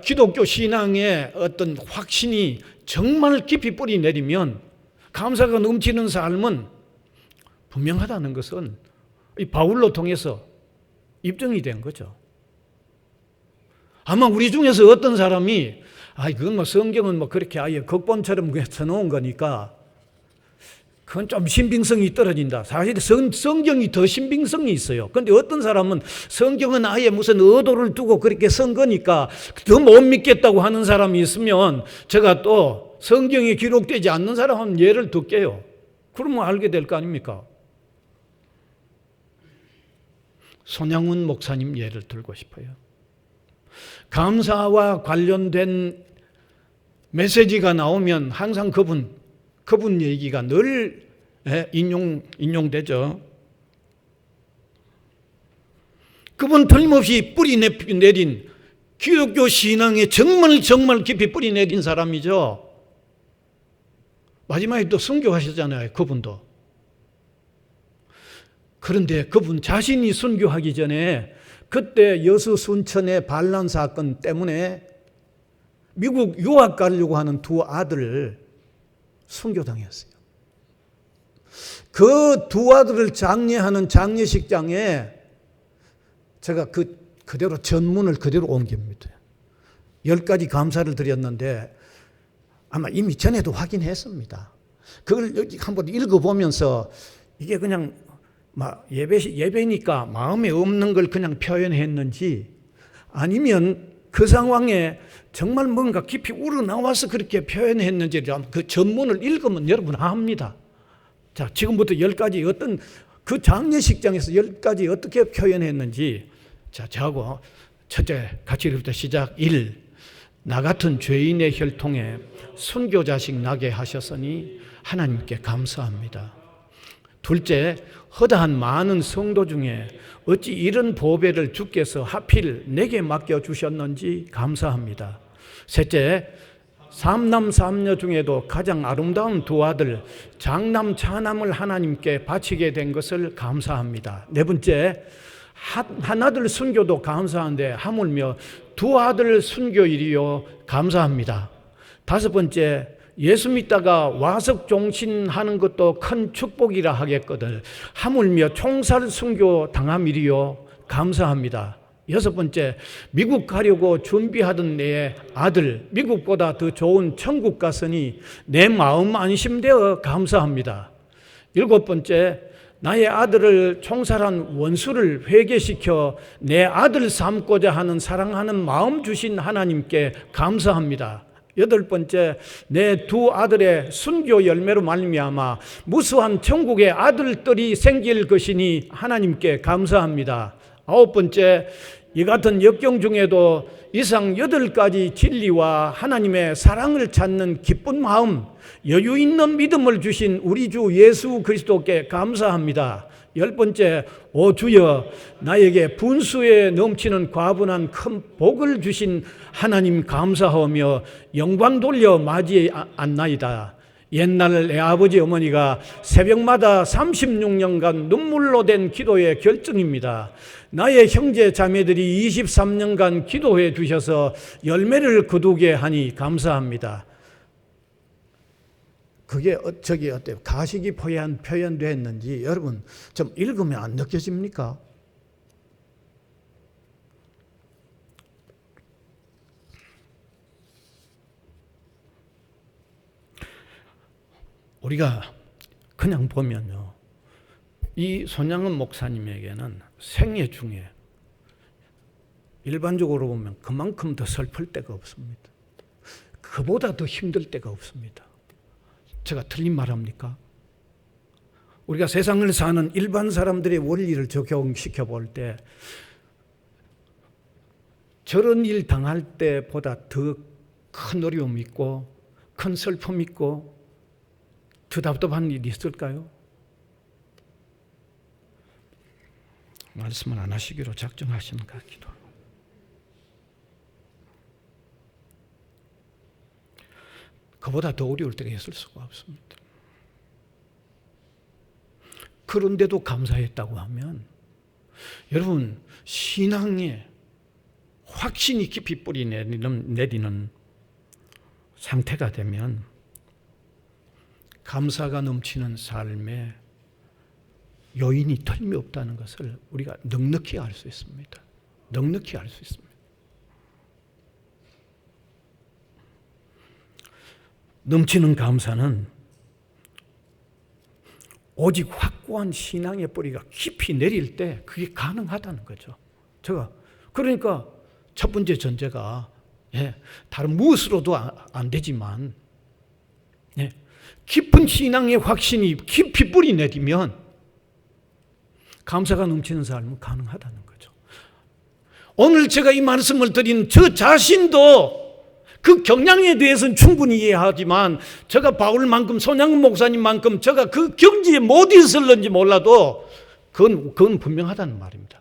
기독교 신앙의 어떤 확신이 정말 깊이 뿌리 내리면 감사가 넘치는 삶은 분명하다는 것은 이 바울로 통해서 입증이 된 거죠. 아마 우리 중에서 어떤 사람이 그건 뭐 성경은 뭐 그렇게 아예 극본처럼 써놓은 거니까 그건 좀 신빙성이 떨어진다. 사실 성경이 더 신빙성이 있어요. 그런데 어떤 사람은 성경은 아예 무슨 의도를 두고 그렇게 쓴 거니까 더 못 믿겠다고 하는 사람이 있으면 제가 또 성경에 기록되지 않는 사람은 예를 들게요. 그러면 알게 될 거 아닙니까? 손양훈 목사님 예를 들고 싶어요. 감사와 관련된 메시지가 나오면 항상 그분 얘기가 늘 인용되죠. 그분 틀림없이 뿌리 내린 기독교 신앙에 정말 깊이 뿌리 내린 사람이죠. 마지막에 또 선교하셨잖아요. 그분도. 그런데 그분 자신이 선교하기 전에 그때 여수 순천의 반란 사건 때문에 미국 유학 가려고 하는 두 아들을 선교당했어요. 그 두 아들을 장례하는 장례식장에 제가 그대로 전문을 그대로 옮깁니다. 10가지 감사를 드렸는데 아마 이미 전에도 확인했습니다. 그걸 여기 한번 읽어보면서 이게 그냥 예배니까 마음에 없는 걸 그냥 표현했는지 아니면 그 상황에 정말 뭔가 깊이 우러나와서 그렇게 표현했는지 그 전문을 읽으면 여러분 압니다. 자, 지금부터 10가지 어떤 그 장례식장에서 10가지 어떻게 표현했는지 자, 저하고 첫째 같이 읽읍시다. 시작. 1. 나 같은 죄인의 혈통에 순교자식 나게 하셨으니 하나님께 감사합니다. 둘째, 허다한 많은 성도 중에 어찌 이런 보배를 주께서 하필 내게 맡겨주셨는지 감사합니다. 셋째, 삼남 삼녀 중에도 가장 아름다운 두 아들 장남 차남을 하나님께 바치게 된 것을 감사합니다. 네 번째, 한 아들 순교도 감사한데 하물며 두 아들 순교일이요 감사합니다. 다섯 번째, 예수 믿다가 와석 종신하는 것도 큰 축복이라 하겠거늘 하물며 총살 순교 당함이리요 감사합니다. 여섯 번째, 미국 가려고 준비하던 내 아들 미국보다 더 좋은 천국 갔으니 내 마음 안심되어 감사합니다. 일곱 번째, 나의 아들을 총살한 원수를 회개시켜 내 아들 삼고자 하는 사랑하는 마음 주신 하나님께 감사합니다. 여덟 번째, 내 두 아들의 순교 열매로 말미암아 무수한 천국의 아들들이 생길 것이니 하나님께 감사합니다. 아홉 번째, 이 같은 역경 중에도 이상 8가지 진리와 하나님의 사랑을 찾는 기쁜 마음, 여유 있는 믿음을 주신 우리 주 예수 그리스도께 감사합니다. 열 번째, 오 주여, 나에게 분수에 넘치는 과분한 큰 복을 주신 하나님 감사하며 영광 돌려 맞이한나이다. 옛날 내 아버지 어머니가 새벽마다 36년간 눈물로 된 기도의 결정입니다. 나의 형제 자매들이 23년간 기도해 주셔서 열매를 거두게 하니 감사합니다. 그게 어때요? 가식이 표현됐는지 여러분 좀 읽으면 안 느껴집니까? 우리가 그냥 보면요, 이 손양은 목사님에게는 생애 중에 일반적으로 보면 그만큼 더 슬플 때가 없습니다. 그보다 더 힘들 때가 없습니다. 제가 틀린 말 합니까? 우리가 세상을 사는 일반 사람들의 원리를 적용시켜 볼 때 저런 일 당할 때보다 더 큰 어려움이 있고 큰 슬픔이 있고 더 답답한 일이 있을까요? 말씀을 안 하시기로 작정하시는 것 같기도 하고. 그보다 더 어려울 때가 있을 수가 없습니다. 그런데도 감사했다고 하면 여러분 신앙에 확신이 깊이 뿌리 내리는 상태가 되면 감사가 넘치는 삶에 요인이 틀림없다는 것을 우리가 넉넉히 알 수 있습니다. 넉넉히 알 수 있습니다. 넘치는 감사는 오직 확고한 신앙의 뿌리가 깊이 내릴 때 그게 가능하다는 거죠. 그러니까 첫 번째 전제가 다른 무엇으로도 안 되지만 깊은 신앙의 확신이 깊이 뿌리 내리면 감사가 넘치는 삶은 가능하다는 거죠. 오늘 제가 이 말씀을 드린 저 자신도 그 경향에 대해서는 충분히 이해하지만 제가 바울만큼 손양은 목사님만큼 제가 그 경지에 못 있을는지 몰라도 그건 분명하다는 말입니다.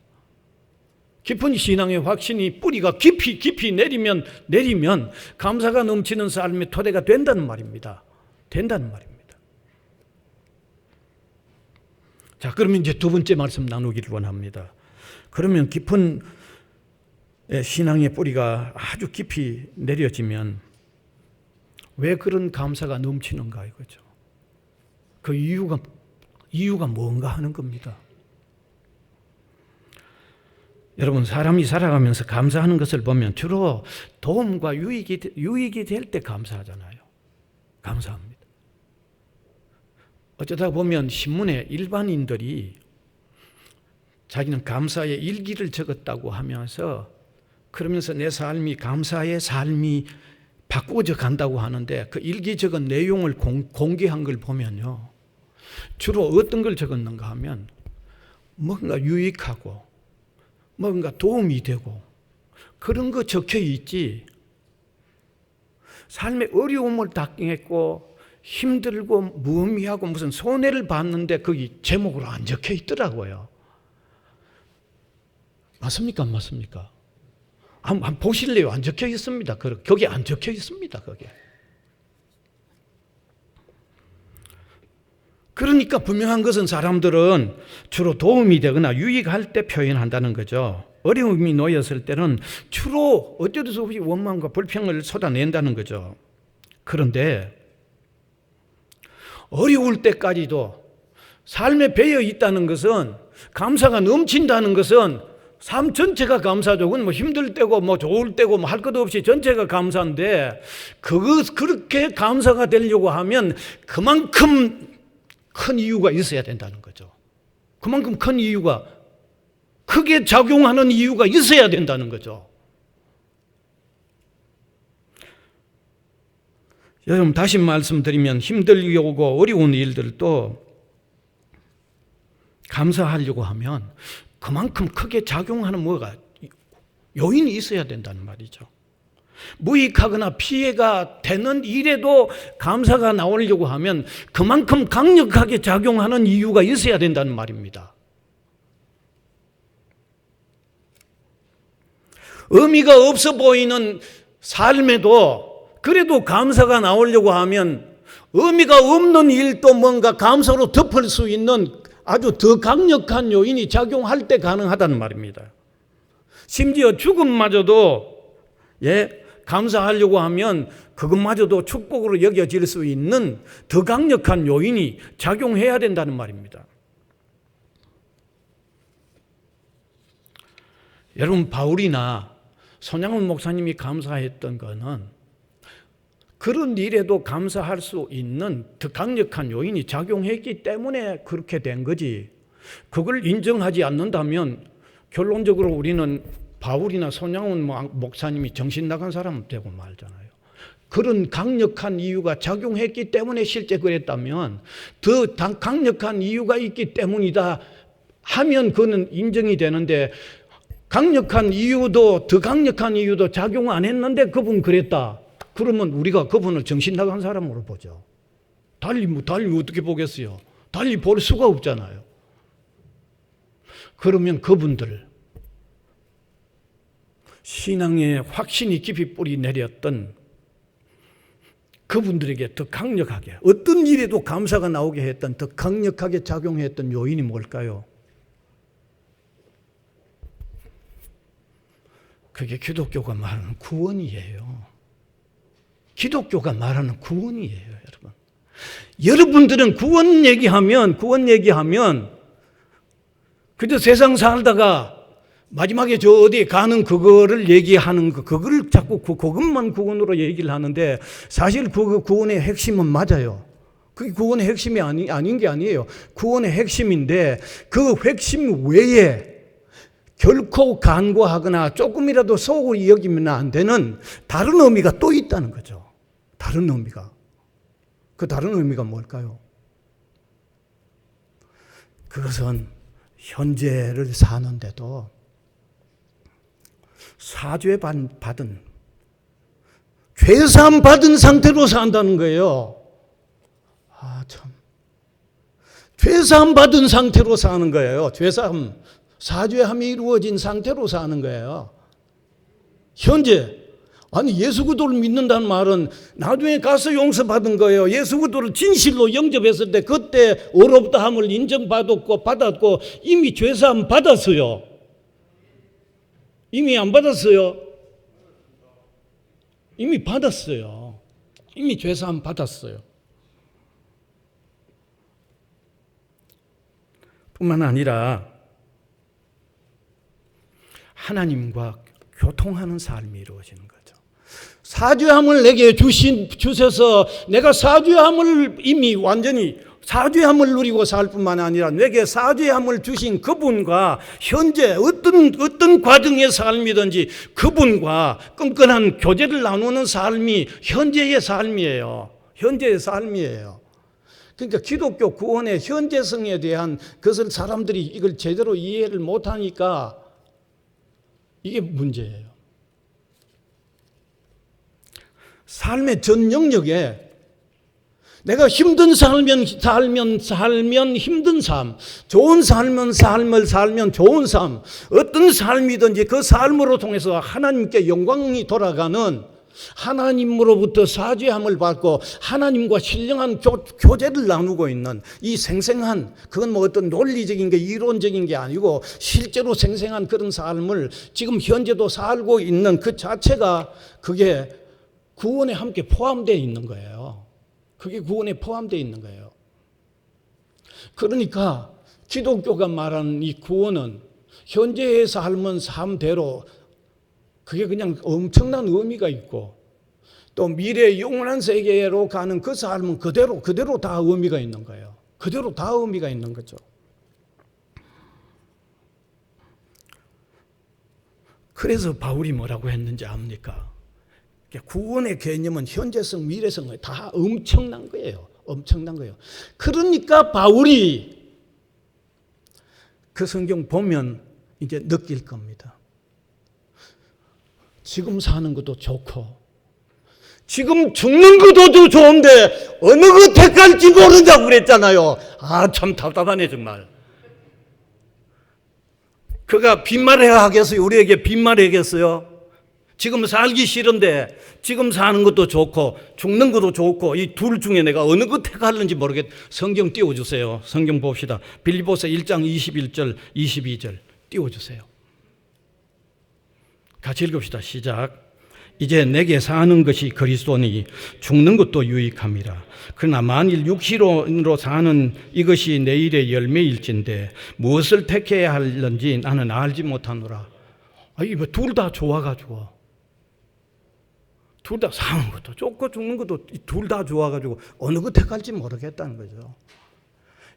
깊은 신앙의 확신이 뿌리가 깊이 내리면 감사가 넘치는 삶의 토대가 된다는 말입니다. 된다는 말입니다. 자, 그러면 이제 두 번째 말씀 나누기를 원합니다. 그러면 깊은 신앙의 뿌리가 아주 깊이 내려지면 왜 그런 감사가 넘치는가 이거죠. 그 이유가 뭔가 하는 겁니다. 여러분 사람이 살아가면서 감사하는 것을 보면 주로 도움과 유익이 될 때 감사하잖아요. 감사합니다. 어쩌다 보면 신문에 일반인들이 자기는 감사의 일기를 적었다고 하면서 그러면서 내 삶이 감사의 삶이 바꾸어져 간다고 하는데 그 일기 적은 내용을 공개한 걸 보면요. 주로 어떤 걸 적었는가 하면 뭔가 유익하고 뭔가 도움이 되고 그런 거 적혀 있지 삶의 어려움을 당했고 힘들고 무의미하고 무슨 손해를 봤는데 거기 제목으로 안 적혀 있더라고요. 맞습니까? 안 맞습니까? 한번 보실래요? 안 적혀 있습니다. 거기 안 적혀 있습니다. 거기. 그러니까 분명한 것은 사람들은 주로 도움이 되거나 유익할 때 표현한다는 거죠. 어려움이 놓였을 때는 주로 어쩔 수 없이 원망과 불평을 쏟아낸다는 거죠. 그런데 어려울 때까지도 삶에 배어 있다는 것은 감사가 넘친다는 것은 삶 전체가 감사죠. 그건 뭐 힘들 때고 뭐 좋을 때고 뭐 할 것 없이 전체가 감사인데 그렇게 감사가 되려고 하면 그만큼 큰 이유가 있어야 된다는 거죠. 그만큼 큰 이유가 크게 작용하는 이유가 있어야 된다는 거죠. 여러분 다시 말씀드리면 힘들고 어려운 일들도 감사하려고 하면 그만큼 크게 작용하는 뭐가 요인이 있어야 된다는 말이죠. 무익하거나 피해가 되는 일에도 감사가 나오려고 하면 그만큼 강력하게 작용하는 이유가 있어야 된다는 말입니다. 의미가 없어 보이는 삶에도 그래도 감사가 나오려고 하면 의미가 없는 일도 뭔가 감사로 덮을 수 있는 아주 더 강력한 요인이 작용할 때 가능하다는 말입니다. 심지어 죽음마저도 감사하려고 하면 그것마저도 축복으로 여겨질 수 있는 더 강력한 요인이 작용해야 된다는 말입니다. 여러분 바울이나 손양은 목사님이 감사했던 거는 그런 일에도 감사할 수 있는 더 강력한 요인이 작용했기 때문에 그렇게 된 거지 그걸 인정하지 않는다면 결론적으로 우리는 바울이나 손양원 목사님이 정신 나간 사람 되고 말잖아요. 그런 강력한 이유가 작용했기 때문에 실제 그랬다면 더 강력한 이유가 있기 때문이다 하면 그는 인정이 되는데, 강력한 이유도 더 강력한 이유도 작용 안 했는데 그분 그랬다. 그러면 우리가 그분을 정신 나간 사람으로 보죠. 달리 어떻게 보겠어요? 달리 볼 수가 없잖아요. 그러면 그분들 신앙에 확신이 깊이 뿌리 내렸던 그분들에게 더 강력하게, 어떤 일에도 감사가 나오게 했던, 더 강력하게 작용했던 요인이 뭘까요? 그게 기독교가 말하는 구원이에요. 기독교가 말하는 구원이에요, 여러분. 여러분들은 구원 얘기하면 그저 세상 살다가 마지막에 저 어디에 가는 그거를 얘기하는 거, 그거를 자꾸 그것만 구원으로 얘기를 하는데, 사실 그 구원의 핵심은 맞아요. 그게 구원의 핵심이 아닌 게 아니에요. 구원의 핵심인데 그 핵심 외에 결코 간과하거나 조금이라도 소홀히 여기면 안 되는 다른 의미가 또 있다는 거죠. 다른 의미가. 그 다른 의미가 뭘까요? 그것은 현재를 사는데도 사죄받은, 죄사함 받은 상태로 산다는 거예요. 참. 죄사함 받은 상태로 사는 거예요. 죄사함, 사죄함이 이루어진 상태로 사는 거예요. 현재. 아니, 예수 그리스도를 믿는다는 말은 나중에 가서 용서받은 거예요. 예수 그리스도를 진실로 영접했을 때 그때 어렵다함을 받았고 이미 죄사함 받았어요. 이미 안 받았어요? 이미 받았어요. 이미 죄사함 받았어요. 뿐만 아니라 하나님과 교통하는 삶이 이루어지는 거죠. 사죄함을 내게 주셔서 내가 사죄함을 이미 완전히 사죄함을 누리고 살 뿐만 아니라 내게 사죄함을 주신 그분과 현재 어떤 과정의 삶이든지 그분과 끈끈한 교제를 나누는 삶이 현재의 삶이에요. 현재의 삶이에요. 그러니까 기독교 구원의 현재성에 대한 것을 사람들이 이걸 제대로 이해를 못하니까 이게 문제예요. 삶의 전 영역에 내가 힘든 살면 힘든 삶, 좋은 삶을 살면 좋은 삶, 어떤 삶이든지 그 삶으로 통해서 하나님께 영광이 돌아가는, 하나님으로부터 사죄함을 받고 하나님과 신령한 교제를 나누고 있는 이 생생한, 그건 뭐 어떤 논리적인 게 이론적인 게 아니고 실제로 생생한 그런 삶을 지금 현재도 살고 있는 그 자체가 그게 구원에 함께 포함되어 있는 거예요. 그게 구원에 포함되어 있는 거예요. 그러니까 기독교가 말하는 이 구원은 현재의 삶은 삶대로 그게 그냥 엄청난 의미가 있고, 또 미래의 영원한 세계로 가는 그 삶은 그대로 다 의미가 있는 거예요. 그대로 다 의미가 있는 거죠. 그래서 바울이 뭐라고 했는지 압니까? 구원의 개념은 현재성, 미래성 다 엄청난 거예요. 엄청난 거예요. 그러니까 바울이 그 성경 보면 이제 느낄 겁니다. 지금 사는 것도 좋고 지금 죽는 것도 좋은데 어느 것 택할지 모른다고 그랬잖아요. 참 답답하네 정말. 그가 빈말해야 하겠어요? 우리에게 빈말해야겠어요? 지금 살기 싫은데 지금 사는 것도 좋고 죽는 것도 좋고 이 둘 중에 내가 어느 것 택할는지 모르겠. 성경 띄워주세요. 성경 봅시다. 빌립보서 1장 21절 22절 띄워주세요. 같이 읽읍시다. 시작. 이제 내게 사는 것이 그리스도니 죽는 것도 유익함이라. 그러나 만일 육신으로 사는 이것이 내일의 열매일진데 무엇을 택해야 할는지 나는 알지 못하노라. 이거 둘 다 좋아가지고, 둘 다 사는 것도 좋고 죽는 것도 둘 다 좋아가지고 어느 것 택할지 모르겠다는 거죠.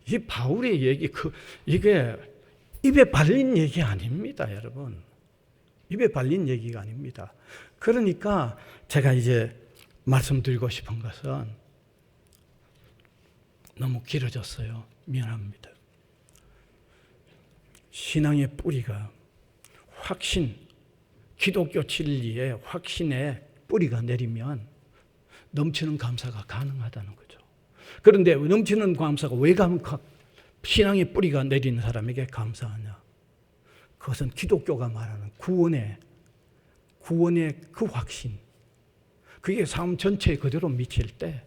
이 바울의 얘기, 이게 입에 발린 얘기 아닙니다, 여러분. 입에 발린 얘기가 아닙니다. 그러니까 제가 이제 말씀드리고 싶은 것은 너무 길어졌어요. 미안합니다. 신앙의 뿌리가 확신, 기독교 진리의 확신의 뿌리가 내리면 넘치는 감사가 가능하다는 거죠. 그런데 넘치는 감사가 왜 신앙의 뿌리가 내리는 사람에게 감사하냐? 그것은 기독교가 말하는 구원의 그 확신, 그게 삶 전체에 그대로 미칠 때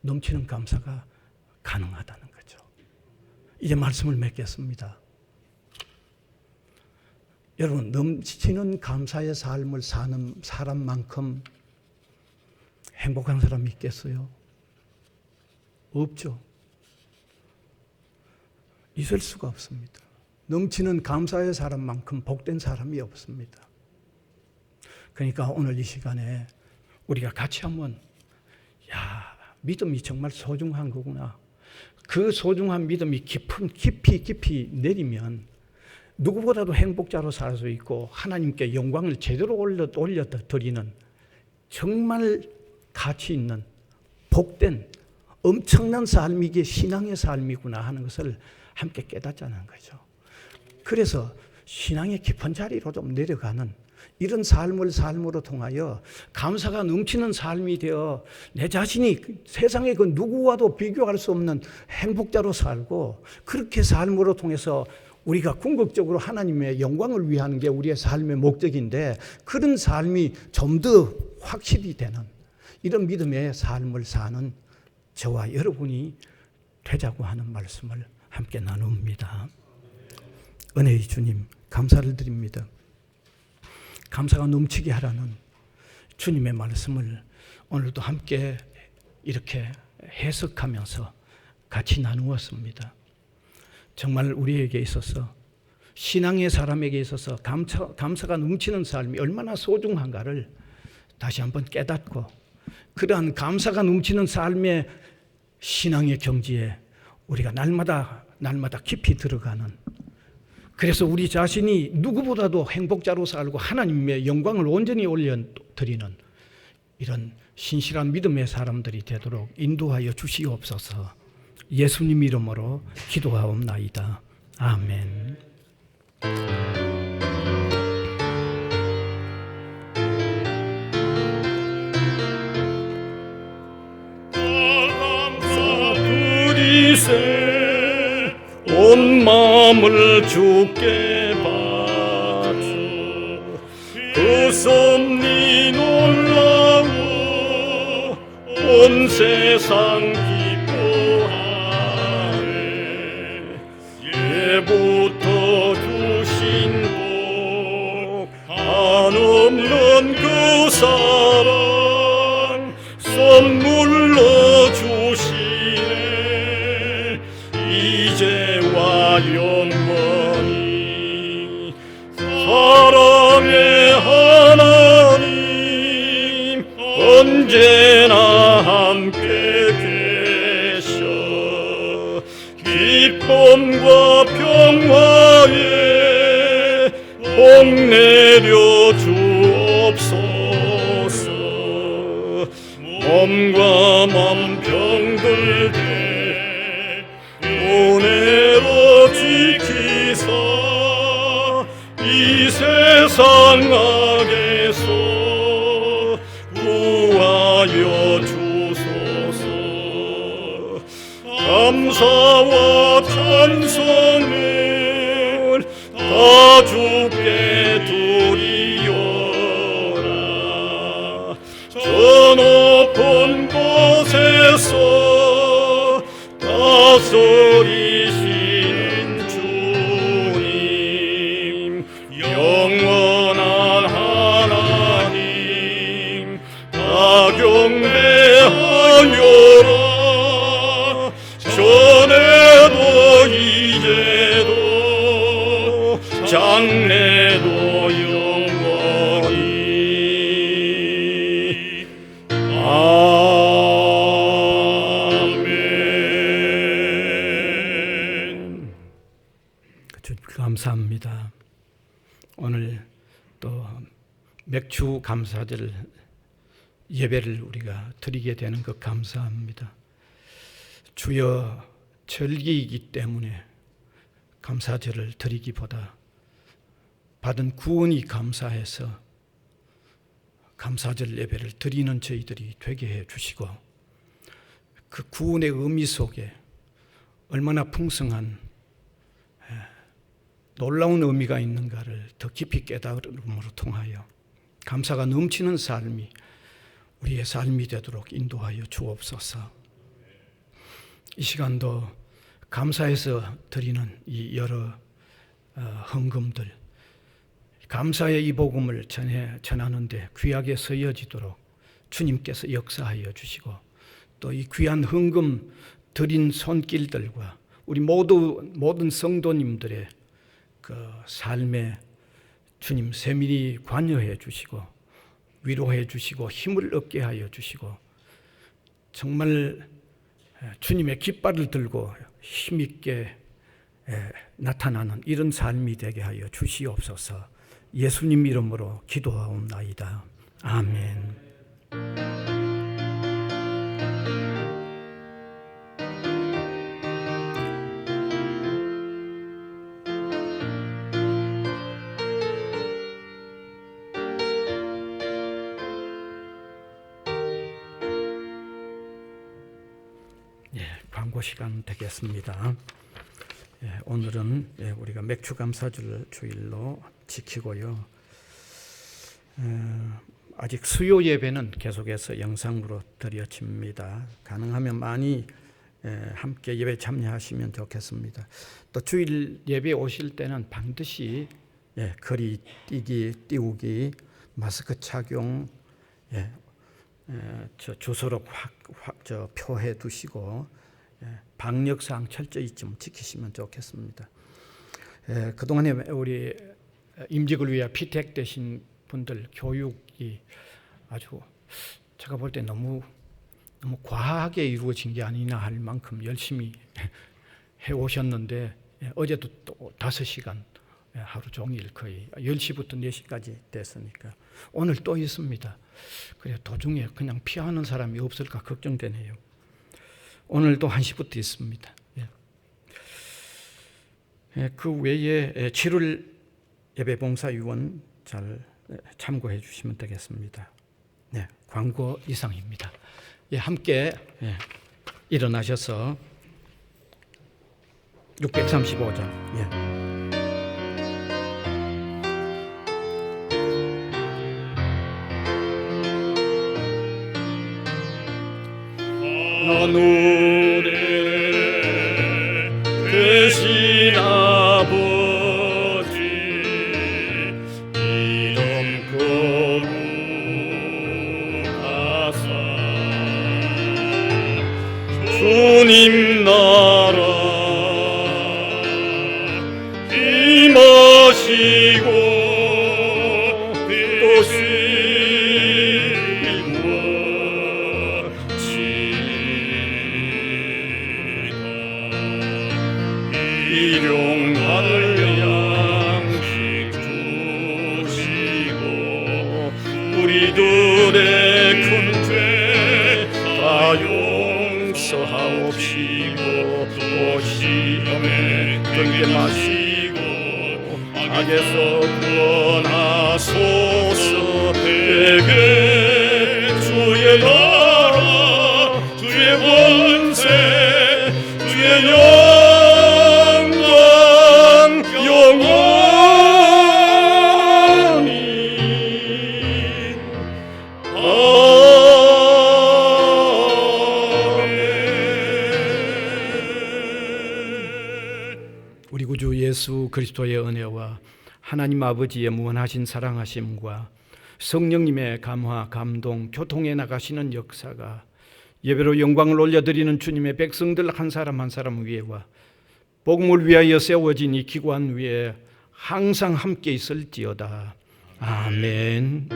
넘치는 감사가 가능하다는 거죠. 이제 말씀을 맺겠습니다. 여러분, 넘치는 감사의 삶을 사는 사람만큼 행복한 사람이 있겠어요? 없죠. 있을 수가 없습니다. 넘치는 감사의 사람만큼 복된 사람이 없습니다. 그러니까 오늘 이 시간에 우리가 같이 한번 믿음이 정말 소중한 거구나. 그 소중한 믿음이 깊이 내리면 누구보다도 행복자로 살 수 있고 하나님께 영광을 제대로 올려드리는 정말 가치 있는 복된 엄청난 삶이 이게 신앙의 삶이구나 하는 것을 함께 깨닫자는 거죠. 그래서 신앙의 깊은 자리로 좀 내려가는 이런 삶으로 통하여 감사가 넘치는 삶이 되어 내 자신이 세상의 그 누구와도 비교할 수 없는 행복자로 살고, 그렇게 삶으로 통해서 우리가 궁극적으로 하나님의 영광을 위하는 게 우리의 삶의 목적인데, 그런 삶이 좀 더 확실히 되는 이런 믿음의 삶을 사는 저와 여러분이 되자고 하는 말씀을 함께 나눕니다. 은혜의 주님, 감사를 드립니다. 감사가 넘치게 하라는 주님의 말씀을 오늘도 함께 이렇게 해석하면서 같이 나누었습니다. 정말 우리에게 있어서, 신앙의 사람에게 있어서 감사가 넘치는 삶이 얼마나 소중한가를 다시 한번 깨닫고, 그러한 감사가 넘치는 삶의 신앙의 경지에 우리가 날마다 깊이 들어가는, 그래서 우리 자신이 누구보다도 행복자로 살고 하나님의 영광을 온전히 올려드리는 이런 신실한 믿음의 사람들이 되도록 인도하여 주시옵소서. 예수님 이름으로 기도하옵나이다. 아멘. 감사드리세 온 마음을 주께 바쳐 그 섭리 놀라워 온 세상 기뻐하네. 예부터 주신 복 한없는 그 사랑 선물로 주시네. 이제와 영원히 사랑의 하나님 언제나 함께 계셔. 기쁨과 평화에 복 내려 주옵소서. 몸과 맘 병들게 은혜로 지키사 이 세상 악에서 구하여 주소서. 감사와 찬송을 다 주께 드리오라. 저 높은 곳에서 다스리시는 주님, 영원한 하나님 다 경배하여라. 전에도 이제도 장래도 영원히. 아멘. 감사합니다. 오늘 또 맥주 감사절 예배를 우리가 드리게 되는 것 감사합니다. 주여 절기이기 때문에 감사절을 드리기보다 받은 구원이 감사해서 감사절 예배를 드리는 저희들이 되게 해 주시고, 그 구원의 의미 속에 얼마나 풍성한 놀라운 의미가 있는가를 더 깊이 깨달음으로 통하여 감사가 넘치는 삶이 우리의 삶이 되도록 인도하여 주옵소서. 이 시간도 감사해서 드리는 이 여러 헌금들, 감사의 이 복음을 전하는데 귀하게 쓰여지도록 주님께서 역사하여 주시고, 또 이 귀한 헌금 드린 손길들과 우리 모든 성도님들의 그 삶에 주님 세밀히 관여해 주시고 위로해 주시고 힘을 얻게 하여 주시고, 정말 주님의 깃발을 들고 힘있게 나타나는 이런 삶이 되게 하여 주시옵소서. 예수님 이름으로 기도하옵나이다. 아멘. 광고 시간 되겠습니다. 오늘은 우리가 맥주 감사절 주일로 지키고요. 아직 수요 예배는 계속해서 영상으로 드려집니다. 가능하면 많이 함께 예배 참여하시면 좋겠습니다. 또 주일 예배 오실 때는 반드시 거리 띄우기, 마스크 착용, 주소록 표해 두시고 방역사항 철저히 좀 지키시면 좋겠습니다. 그동안에 우리 임직을 위해 피택되신 분들 교육이 아주 제가 볼 때 너무 과하게 이루어진 게 아니나 할 만큼 열심히 해오셨는데, 어제도 또 5시간 하루 종일 거의 10시부터 4시까지 됐으니까 오늘 또 있습니다. 그래 도중에 그냥 피하는 사람이 없을까 걱정되네요. 오늘도 1시부터 있습니다. 그 외에 7월 예배봉사위원 잘 참고해 주시면 되겠습니다. 광고 이상입니다. 함께 일어나셔서 635장 하늘에 계신 아버지 이름 거룩하사 주님 나라 임하시고 뜻이 일용할 양식 주시고 우리들의 큰 죄 다 용서하옵시고 또 시험에 들게 마시고 악에서 구원하소서. 내게 주의 나라 주의 권세 주의 우리 구주 예수 그리스도의 은혜와 하나님 아버지의 무한하신 사랑하심과 성령님의 감화, 감동, 교통해 나가시는 역사가 예배로 영광을 올려드리는 주님의 백성들 한 사람 한 사람 위에와 복음을 위하여 세워진 이 기관 위에 항상 함께 있을지어다. 아멘.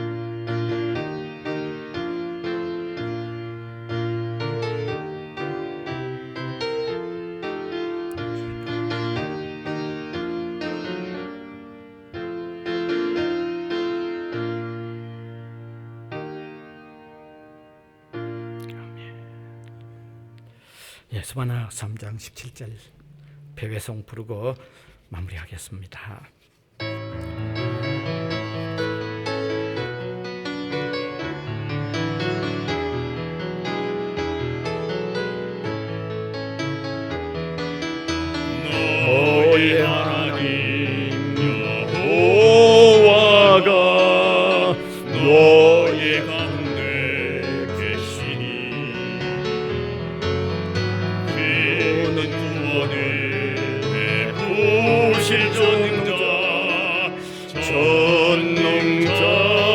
예수바나 3장 17절 배회송 부르고 마무리하겠습니다. 너의 하나님 여호와가 너의 가운데 계시니 그는 구원을 베푸실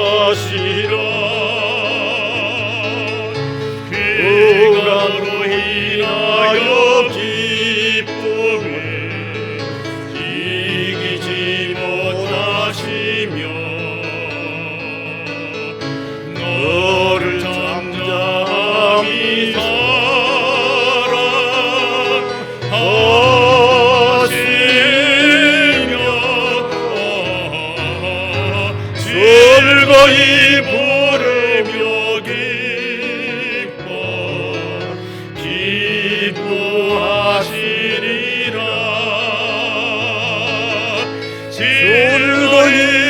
전능자시라. 그가 너로 인하여 기쁨을 이기지 못하시며 너를 잠잠히 사랑하시며 즐거이 부르며 기뻐하시리라. 즐거이